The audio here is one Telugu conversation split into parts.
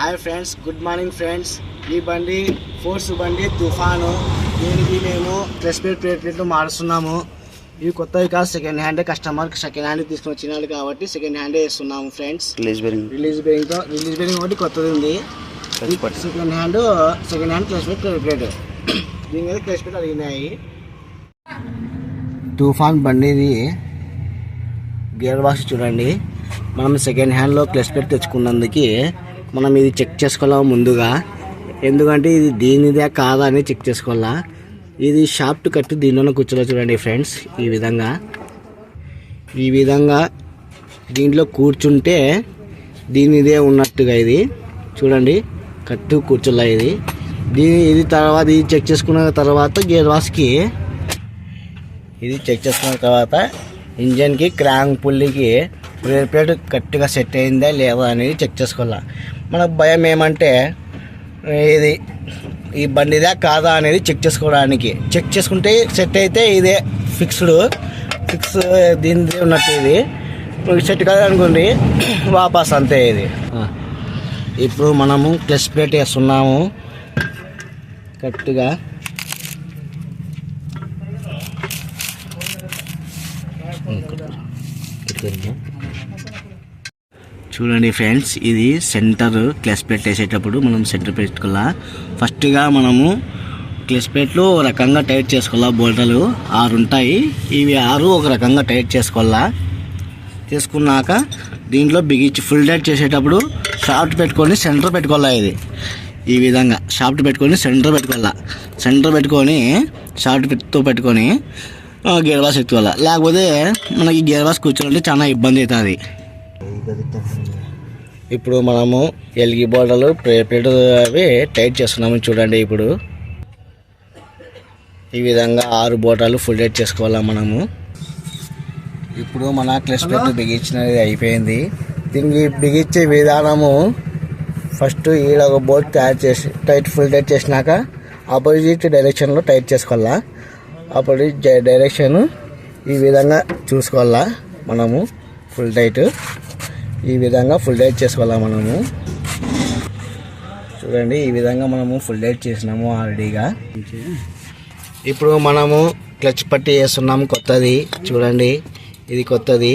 Hi friends, good morning friends. ఈ బండి ఫోర్స్ బండి తుఫాను. దీనికి మేము క్లచ్ ప్లేట్లు మారుస్తున్నాము. ఇవి కొత్తవి కాదు, second hand. Customer second hand తీసుకుని వచ్చినాడు కాబట్టి సెకండ్ హ్యాండే వేస్తున్నాము ఫ్రెండ్స్. రిలీజ్ బేరింగ్ ఒకటి కొత్తది ఉంది. Second hand clutch plate. దీని మీద క్లచ్ ప్లేట్ అడిగినాయి. తుఫాన్ బండిది గేర్ బాక్స్ చూడండి. మనం సెకండ్ హ్యాండ్లో క్లచ్ ప్లేట్ తెచ్చుకున్నందుకు మనం ఇది చెక్ చేసుకోవాలి ముందుగా. ఎందుకంటే ఇది దీనిదే కాదా అని చెక్ చేసుకోవాలా. ఇది షాఫ్ట్ కట్టి దీనిలోనే కూర్చోలో చూడండి ఫ్రెండ్స్. ఈ విధంగా దీంట్లో కూర్చుంటే దీనిదే ఉన్నట్టుగా ఇది చూడండి, కట్టు కూర్చోలా ఇది. ఇది తర్వాత ఇది చెక్ చేసుకున్న తర్వాత గేర్ బాక్స్కి ఇది చెక్ చేసుకున్న తర్వాత ఇంజన్కి క్రాంక్ పుల్లికి బ్రేక్ ప్లేట్ కరెక్ట్గా సెట్ అయిందా లేదా అనేది చెక్ చేసుకోవాలి. మనకు భయం ఏమంటే ఇది ఈ బండిదా కాదా అనేది చెక్ చేసుకోవడానికి. చెక్ చేసుకుంటే సెట్ అయితే ఇదే ఫిక్స్ దీనిదే ఉన్నట్టు. ఇది సెట్ కాదనుకోండి వాపస్ అంతే ఇది. ఇప్పుడు మనము క్లచ్ ప్లేట్ వేస్తున్నాము కరెక్ట్గా. చూడండి ఫ్రెండ్స్, ఇది సెంటర్ క్లచ్ ప్లేట్ వేసేటప్పుడు మనం సెంటర్ పెట్టుకోవాలా. ఫస్ట్గా మనము క్లచ్ ప్లేట్లు ఒక రకంగా టైట్ చేసుకోవాలా. బోల్టలు 6 ఉంటాయి. ఇవి 6 ఒక రకంగా టైట్ చేసుకోవాలా. చేసుకున్నాక దీంట్లో బిగించి ఫుల్ టైట్ చేసేటప్పుడు షాఫ్ట్ పెట్టుకొని సెంటర్ పెట్టుకోవాలా. ఇది ఈ విధంగా షాఫ్ట్ పెట్టుకొని సెంటర్ పెట్టుకోవాలా. సెంటర్ పెట్టుకొని షాఫ్ట్తో పెట్టుకొని గేర్ బాక్స్ ఎత్తుకోవాలా. లేకపోతే మనకి గేర్ బాక్స్ కూర్చోవాలంటే చాలా ఇబ్బంది అవుతుంది. ఇప్పుడు మనము ఎల్గి బోల్డర్లు ప్లేట్ అవి టైట్ చేస్తున్నాము చూడండి. ఇప్పుడు ఈ విధంగా 6 బోల్టాలు ఫుల్ టైట్ చేసుకోవాలా మనము. ఇప్పుడు మన క్లచ్ ప్లేట్ బిగించినది అయిపోయింది. దీనికి బిగించే విధానము ఫస్ట్ ఈడ ఒక బోల్ట్ తయారు చేసి ఫుల్ టైట్ చేసినాక ఆపోజిట్ డైరెక్షన్లో టైట్ చేసుకోవాలా. ఆపోజిట్ డైరెక్షన్ ఈ విధంగా చూసుకోవాలా మనము. ఫుల్ టైట్ ఈ విధంగా ఫుల్ టైట్ చేసుకోవాలా మనము. చూడండి, ఈ విధంగా మనము ఫుల్ టైట్ చేసినాము ఆల్రెడీగా. ఇప్పుడు మనము క్లచ్ పట్టి వేస్తున్నాము కొత్తది. చూడండి, ఇది కొత్తది.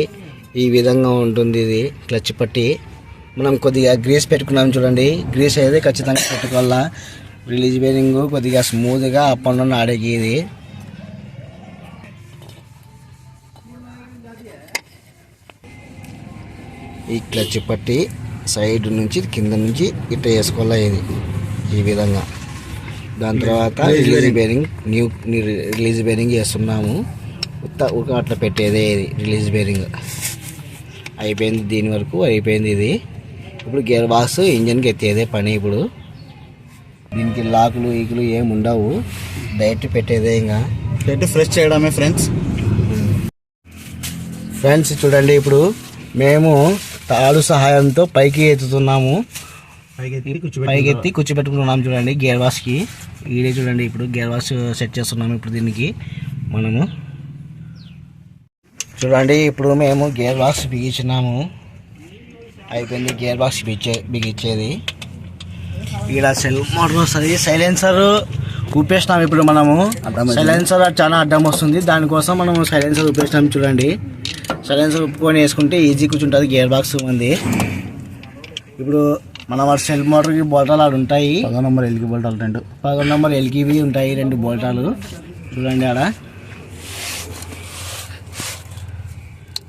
ఈ విధంగా ఉంటుంది ఇది క్లచ్ పట్టి. మనం కొద్దిగా గ్రీస్ పెట్టుకున్నాము చూడండి. గ్రీస్ అయితే ఖచ్చితంగా పెట్టుకోవాలా. రిలీజ్ బేరింగ్ కొద్దిగా స్మూత్గా అప్ అండ్ డౌన్ ఆడేకి ఇది. ఈ క్లచ్ పట్టి సైడ్ నుంచి కింద నుంచి ఇట్లా వేసుకోవాలా ఇది ఈ విధంగా. దాని తర్వాత రిలీజ్ బేరింగ్ వేస్తున్నాము. ఒక అట్లా పెట్టేదే ఇది రిలీజ్ బేరింగ్. అయిపోయింది, దీని వరకు అయిపోయింది ఇది. ఇప్పుడు గేర్ బాక్స్ ఇంజన్కి ఎత్తేదే పని. ఇప్పుడు దీనికి లాకులు ఈకులు ఏమి ఉండవు, డైరెక్ట్ పెట్టేదే. ఇంకా పెట్టి ఫ్రెష్ చేయడమే ఫ్రెండ్స్. చూడండి, ఇప్పుడు మేము తాడు సహాయంతో పైకి ఎత్తుతున్నాము. పైకెత్తి కూర్చోబెట్టుకుంటున్నాము చూడండి గేర్ బాక్స్కి. ఈడే చూడండి, ఇప్పుడు గేర్ బాక్స్ సెట్ చేస్తున్నాము. ఇప్పుడు దీనికి మనము చూడండి, ఇప్పుడు మేము గేర్ బాక్స్ బిగించినాము. అయిపోయింది గేర్ బాక్స్ బిగించేది. ఇక్కడ సెల్ఫ్ మోటార్ వస్తుంది. సైలెన్సర్ ఊపేసినాం. ఇప్పుడు మనము సైలెన్సర్ చాలా అడ్డం వస్తుంది, దానికోసం మనము సైలెన్సర్ ఊపేసినాం చూడండి. సైలెన్సర్ ఉప్పుకొని వేసుకుంటే ఈజీ కూర్చుంటుంది గేర్ బాక్స్ ఉంది. ఇప్పుడు మన సెల్ఫ్ మోటార్కి బోల్టాలు ఆడ ఉంటాయి. 11 నెంబర్ ఎల్కి బోల్టాలు 2. 11 నెంబర్ ఎల్కివి ఉంటాయి 2 బోల్టాలు చూడండి. ఆడ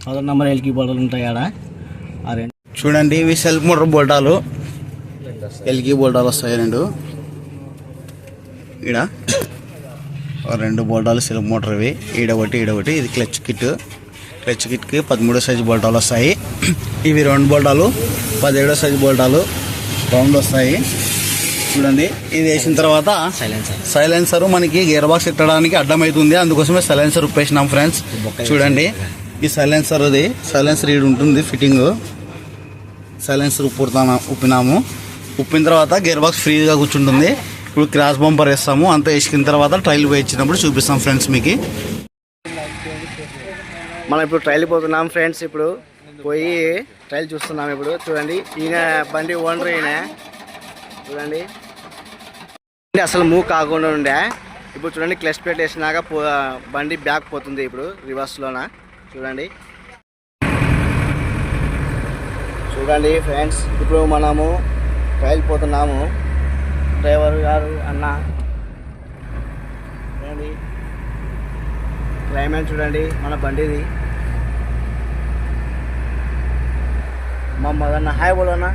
11 నెంబర్ ఎల్కి బోల్టాలు ఉంటాయి ఆడ. ఆ 2 చూడండి, ఇవి సెల్ఫ్ మోటార్ బోల్టాలు. ఎల్కి బోల్టాలు వస్తాయి 2. ఈడ 2 బోల్టాలు సెల్ఫ్ మోటార్. ఇవి ఈడొకటి. ఇది క్లచ్ కిట్కి 13 సైజు బోల్టాలు వస్తాయి. ఇవి 2 బోల్టాలు 17 సైజు బోల్టాలు రౌండ్ వస్తాయి. చూడండి, ఇది వేసిన తర్వాత సైలెన్సర్ మనకి గేర్ బాక్స్ ఎత్తడానికి అడ్డమవుతుంది, అందుకోసమే సైలెన్సర్ ఉప్పేసినాం ఫ్రెండ్స్. చూడండి, ఈ సైలెన్సర్ ఈడు ఉంటుంది ఫిట్టింగ్. సైలెన్సర్ ఉప్పినాము. ఉప్పిన తర్వాత గేర్ బాక్స్ ఫ్రీగా కూర్చుంటుంది. ఇప్పుడు క్రాస్ బంపర్ వేస్తాము. అంతా వేసుకున్న తర్వాత ట్రైల్ వేయించినప్పుడు చూపిస్తాం ఫ్రెండ్స్ మీకు. మనం ఇప్పుడు ట్రైల్ పోతున్నాం ఫ్రెండ్స్. ఇప్పుడు పోయి ట్రైల్ చూస్తున్నాం. ఇప్పుడు చూడండి, ఈయన బండి ఓనర్. ఈయన చూడండి అసలు మూవ్ కాకుండా ఉండే. ఇప్పుడు చూడండి క్లచ్ ప్లేట్ వేసినాక బండి బ్యాక్ పోతుంది ఇప్పుడు రివర్స్లోన. చూడండి చూడండి ఫ్రెండ్స్, ఇప్పుడు మనము ట్రయల్ పోతున్నాము. డ్రైవర్ గారు అన్న చూడండి, క్లైమేట్ చూడండి మన బండిది. మా మదన్న హాయ్ బోలో అన్న.